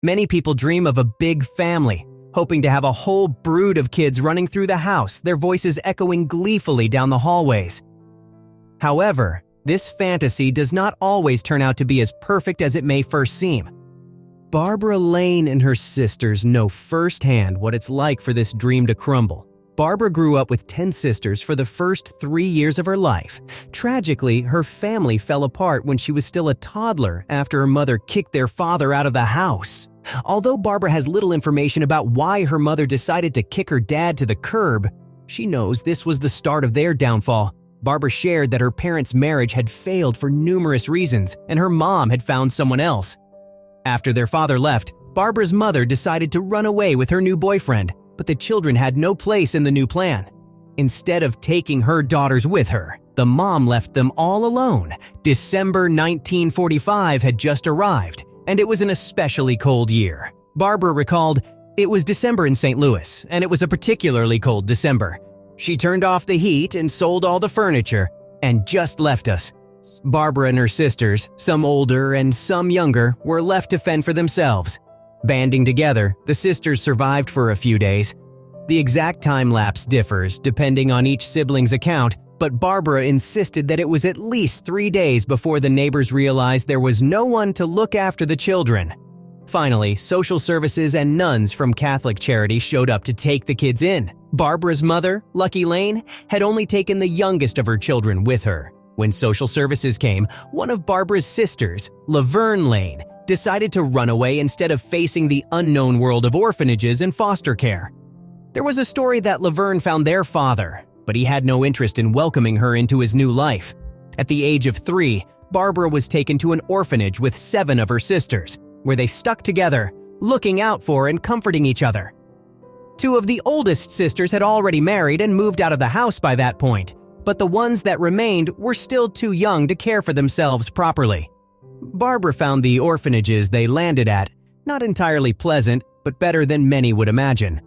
Many people dream of a big family, hoping to have a whole brood of kids running through the house, their voices echoing gleefully down the hallways. However, this fantasy does not always turn out to be as perfect as it may first seem. Barbara Lane and her sisters know firsthand what it's like for this dream to crumble. Barbara grew up with 10 sisters for the first 3 years of her life. Tragically, her family fell apart when she was still a toddler after her mother kicked their father out of the house. Although Barbara has little information about why her mother decided to kick her dad to the curb, she knows this was the start of their downfall. Barbara shared that her parents' marriage had failed for numerous reasons, and her mom had found someone else. After their father left, Barbara's mother decided to run away with her new boyfriend, but the children had no place in the new plan. Instead of taking her daughters with her, the mom left them all alone. December 1945 had just arrived, and it was an especially cold year. Barbara recalled, "It was December in St. Louis, and it was a particularly cold December. She turned off the heat and sold all the furniture, and just left us." Barbara and her sisters, some older and some younger, were left to fend for themselves. Banding together, the sisters survived for a few days. The exact time lapse differs depending on each sibling's account, but Barbara insisted that it was at least 3 days before the neighbors realized there was no one to look after the children. Finally, social services and nuns from Catholic Charity showed up to take the kids in. Barbara's mother, Lucky Lane, had only taken the youngest of her children with her. When social services came, one of Barbara's sisters, Laverne Lane, decided to run away instead of facing the unknown world of orphanages and foster care. There was a story that Laverne found their father, but he had no interest in welcoming her into his new life. At the age of 3, Barbara was taken to an orphanage with 7 of her sisters, where they stuck together, looking out for and comforting each other. 2 of the oldest sisters had already married and moved out of the house by that point, but the ones that remained were still too young to care for themselves properly. Barbara found the orphanages they landed at not entirely pleasant, but better than many would imagine.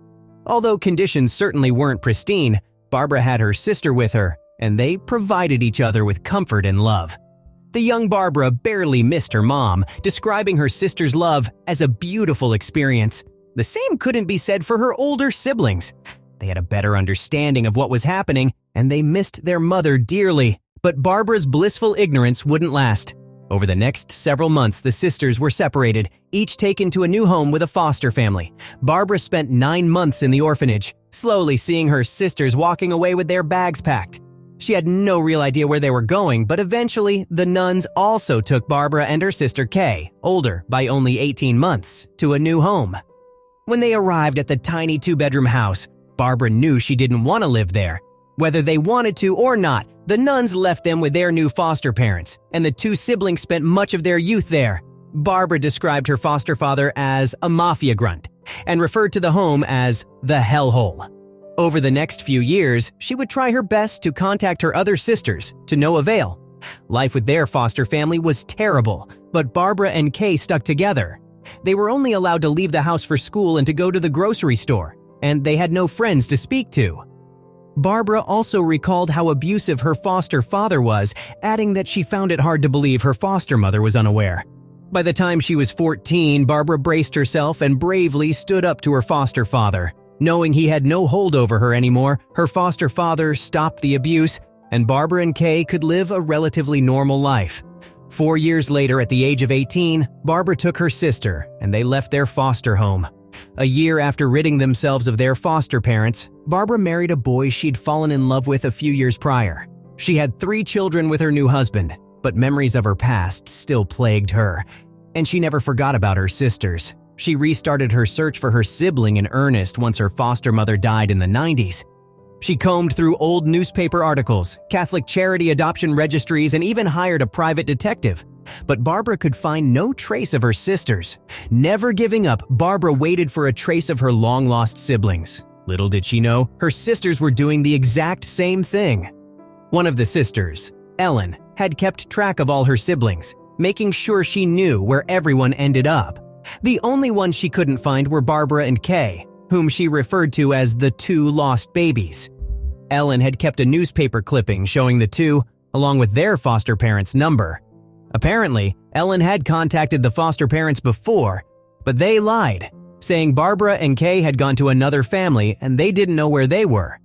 Although conditions certainly weren't pristine, Barbara had her sister with her, and they provided each other with comfort and love. The young Barbara barely missed her mom, describing her sister's love as a beautiful experience. The same couldn't be said for her older siblings. They had a better understanding of what was happening, and they missed their mother dearly. But Barbara's blissful ignorance wouldn't last. Over the next several months, the sisters were separated, each taken to a new home with a foster family. Barbara spent 9 months in the orphanage, slowly seeing her sisters walking away with their bags packed. She had no real idea where they were going, but eventually the nuns also took Barbara and her sister Kay, older by only 18 months, to a new home. When they arrived at the tiny 2-bedroom house, Barbara knew she didn't want to live there. Whether they wanted to or not, the nuns left them with their new foster parents, and the 2 siblings spent much of their youth there. Barbara described her foster father as a mafia grunt and referred to the home as the hellhole. Over the next few years, she would try her best to contact her other sisters, to no avail. Life with their foster family was terrible, but Barbara and Kay stuck together. They were only allowed to leave the house for school and to go to the grocery store, and they had no friends to speak to. Barbara also recalled how abusive her foster father was, adding that she found it hard to believe her foster mother was unaware. By the time she was 14, Barbara braced herself and bravely stood up to her foster father. Knowing he had no hold over her anymore, her foster father stopped the abuse, and Barbara and Kay could live a relatively normal life. 4 years later, at the age of 18, Barbara took her sister, and they left their foster home. A year after ridding themselves of their foster parents, Barbara married a boy she'd fallen in love with a few years prior. She had 3 children with her new husband, but memories of her past still plagued her, and she never forgot about her sisters. She restarted her search for her sibling in earnest once her foster mother died in the 90s. She combed through old newspaper articles, Catholic charity adoption registries, and even hired a private detective. But Barbara could find no trace of her sisters. Never giving up, Barbara waited for a trace of her long-lost siblings. Little did she know, her sisters were doing the exact same thing. One of the sisters, Ellen, had kept track of all her siblings, making sure she knew where everyone ended up. The only ones she couldn't find were Barbara and Kay, whom she referred to as the 2 lost babies. Ellen had kept a newspaper clipping showing the 2, along with their foster parents' number. Apparently, Ellen had contacted the foster parents before, But they lied, saying Barbara and Kay had gone to another family and they didn't know where they were.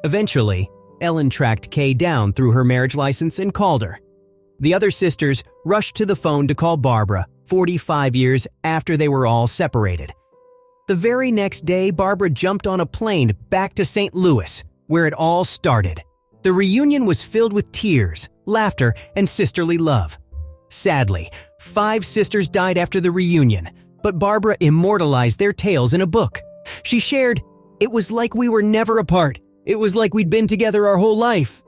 Eventually, Ellen tracked Kay down through her marriage license and called her. The other sisters rushed to the phone to call Barbara 45 years after they were all separated. The very next day, Barbara jumped on a plane back to St. Louis, where it all started. The reunion was filled with tears, laughter, and sisterly love. Sadly, 5 sisters died after the reunion, but Barbara immortalized their tales in a book. She shared, "It was like we were never apart. It was like we'd been together our whole life."